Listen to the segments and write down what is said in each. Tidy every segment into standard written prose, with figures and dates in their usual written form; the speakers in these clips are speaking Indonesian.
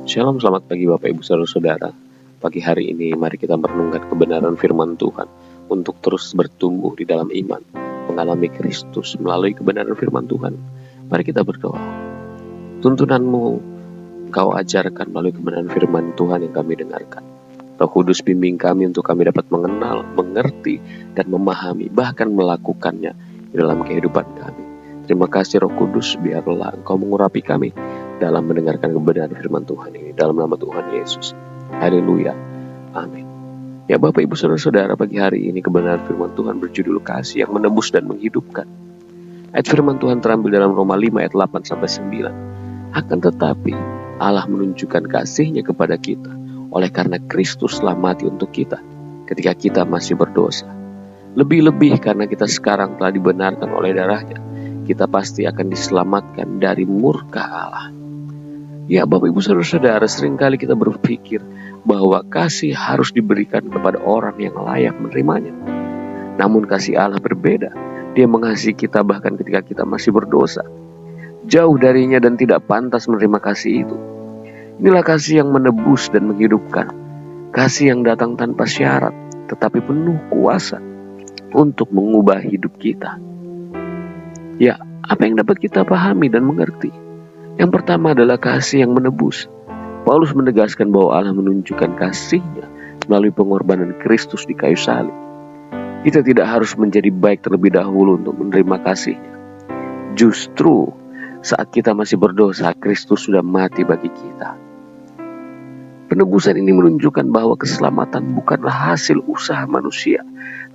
Shalom, selamat pagi Bapak Ibu Saudara-saudara. Pagi hari ini mari kita merenungkan kebenaran firman Tuhan untuk terus bertumbuh di dalam iman, mengalami Kristus melalui kebenaran firman Tuhan. Mari kita berdoa. Tuntunanmu Engkau ajarkan melalui kebenaran firman Tuhan yang kami dengarkan. Roh Kudus bimbing kami untuk kami dapat mengenal, mengerti, dan memahami, bahkan melakukannya di dalam kehidupan kami. Terima kasih Roh Kudus, biarlah Engkau mengurapi kami dalam mendengarkan kebenaran firman Tuhan ini, dalam nama Tuhan Yesus. Haleluya. Amin. Ya Bapak Ibu Saudara-saudara, pagi hari ini kebenaran firman Tuhan berjudul kasih yang menebus dan menghidupkan. Ayat firman Tuhan terambil dalam Roma 5 ayat 8-9. Akan tetapi Allah menunjukkan kasih-Nya kepada kita oleh karena Kristus telah mati untuk kita ketika kita masih berdosa. Lebih-lebih karena kita sekarang telah dibenarkan oleh darah-Nya, kita pasti akan diselamatkan dari murka Allah. Ya Bapak Ibu Saudara-saudara, seringkali kita berpikir bahwa kasih harus diberikan kepada orang yang layak menerimanya. Namun kasih Allah berbeda. Dia mengasihi kita bahkan ketika kita masih berdosa, jauh darinya dan tidak pantas menerima kasih itu. Inilah kasih yang menebus dan menghidupkan. Kasih yang datang tanpa syarat, tetapi penuh kuasa untuk mengubah hidup kita. Ya, apa yang dapat kita pahami dan mengerti? Yang pertama adalah kasih yang menebus. Paulus menegaskan bahwa Allah menunjukkan kasih-Nya melalui pengorbanan Kristus di kayu salib. Kita tidak harus menjadi baik terlebih dahulu untuk menerima kasih-Nya. Justru saat kita masih berdosa, Kristus sudah mati bagi kita. Penebusan ini menunjukkan bahwa keselamatan bukanlah hasil usaha manusia,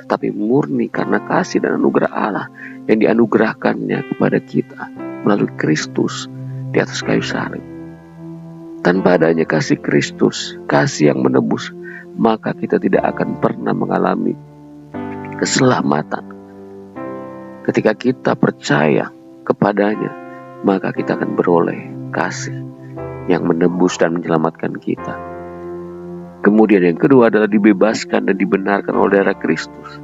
tetapi murni karena kasih dan anugerah Allah yang dianugerahkannya kepada kita melalui Kristus di atas kayu salib. Tanpa adanya kasih Kristus, kasih yang menebus, maka kita tidak akan pernah mengalami keselamatan. Ketika kita percaya kepadanya, maka kita akan beroleh kasih yang menebus dan menyelamatkan kita. Kemudian yang kedua adalah dibebaskan dan dibenarkan oleh darah Kristus.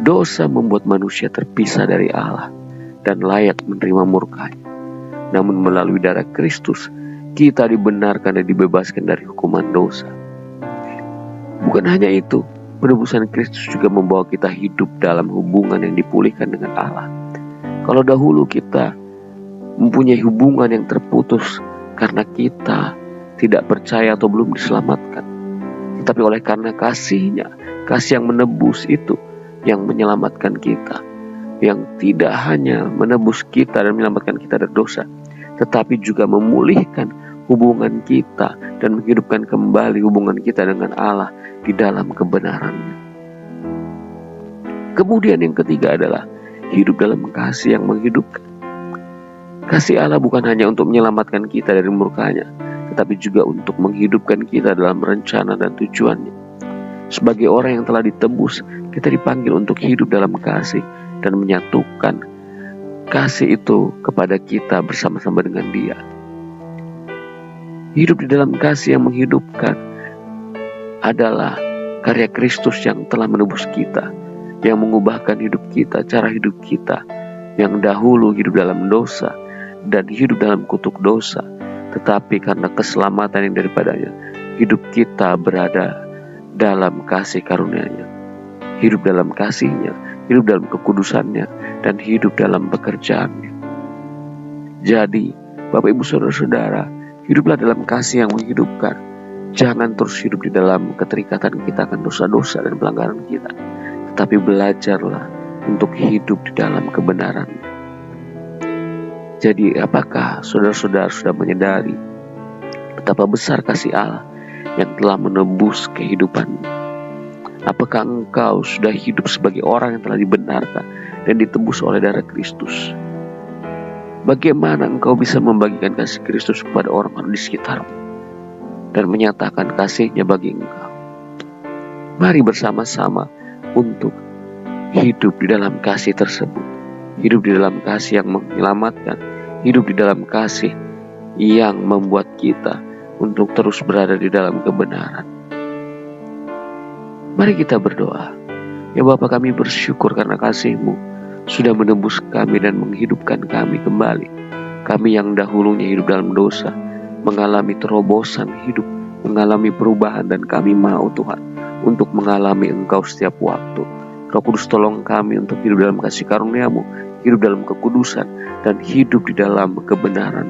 Dosa membuat manusia terpisah dari Allah dan layak menerima murka-Nya. Namun melalui darah Kristus, kita dibenarkan dan dibebaskan dari hukuman dosa. Bukan hanya itu, penebusan Kristus juga membawa kita hidup dalam hubungan yang dipulihkan dengan Allah. Kalau dahulu kita mempunyai hubungan yang terputus karena kita tidak percaya atau belum diselamatkan, tetapi oleh karena kasih-Nya, kasih yang menebus itu yang menyelamatkan kita, yang tidak hanya menebus kita dan menyelamatkan kita dari dosa, tetapi juga memulihkan hubungan kita dan menghidupkan kembali hubungan kita dengan Allah di dalam kebenaran-Nya. Kemudian yang ketiga adalah hidup dalam kasih yang menghidupkan. Kasih Allah bukan hanya untuk menyelamatkan kita dari murka-Nya, tetapi juga untuk menghidupkan kita dalam rencana dan tujuan-Nya. Sebagai orang yang telah ditebus, kita dipanggil untuk hidup dalam kasih dan menyatukan kasih itu kepada kita bersama-sama dengan Dia. Hidup di dalam kasih yang menghidupkan adalah karya Kristus yang telah menebus kita, yang mengubahkan hidup kita, cara hidup kita yang dahulu hidup dalam dosa dan hidup dalam kutuk dosa, tetapi karena keselamatan yang daripadanya, hidup kita berada dalam kasih karunia-Nya, hidup dalam kasih-Nya, hidup dalam kekudusan-Nya, dan hidup dalam pekerjaan-Nya. Jadi, Bapak Ibu Saudara-saudara, hiduplah dalam kasih yang menghidupkan. Jangan terus hidup di dalam keterikatan kita akan dosa-dosa dan pelanggaran kita, tetapi belajarlah untuk hidup di dalam kebenaran. Jadi, apakah saudara-saudara sudah menyadari betapa besar kasih Allah yang telah menebus kehidupanmu? Apakah engkau sudah hidup sebagai orang yang telah dibenarkan dan ditebus oleh darah Kristus? Bagaimana engkau bisa membagikan kasih Kristus kepada orang-orang di sekitarmu dan menyatakan kasih-Nya bagi engkau? Mari bersama-sama untuk hidup di dalam kasih tersebut. Hidup di dalam kasih yang menyelamatkan. Hidup di dalam kasih yang membuat kita untuk terus berada di dalam kebenaran. Mari kita berdoa. Ya Bapa, kami bersyukur karena kasih-Mu sudah menebus kami dan menghidupkan kami kembali. Kami yang dahulunya hidup dalam dosa, mengalami terobosan hidup, mengalami perubahan, dan kami mau Tuhan untuk mengalami Engkau setiap waktu. Roh Kudus, tolong kami untuk hidup dalam kasih karunia-Mu, hidup dalam kekudusan, dan hidup di dalam kebenaran.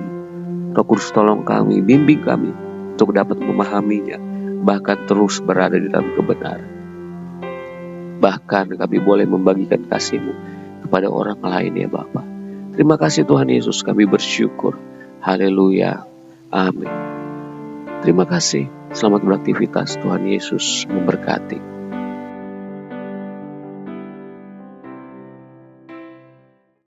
Roh Kudus, tolong kami, bimbing kami untuk dapat memahaminya, bahkan terus berada di dalam kebenaran. Bahkan kami boleh membagikan kasih-Mu kepada orang lain ya Bapa. Terima kasih Tuhan Yesus, kami bersyukur. Haleluya. Amin. Terima kasih. Selamat beraktivitas. Tuhan Yesus memberkati.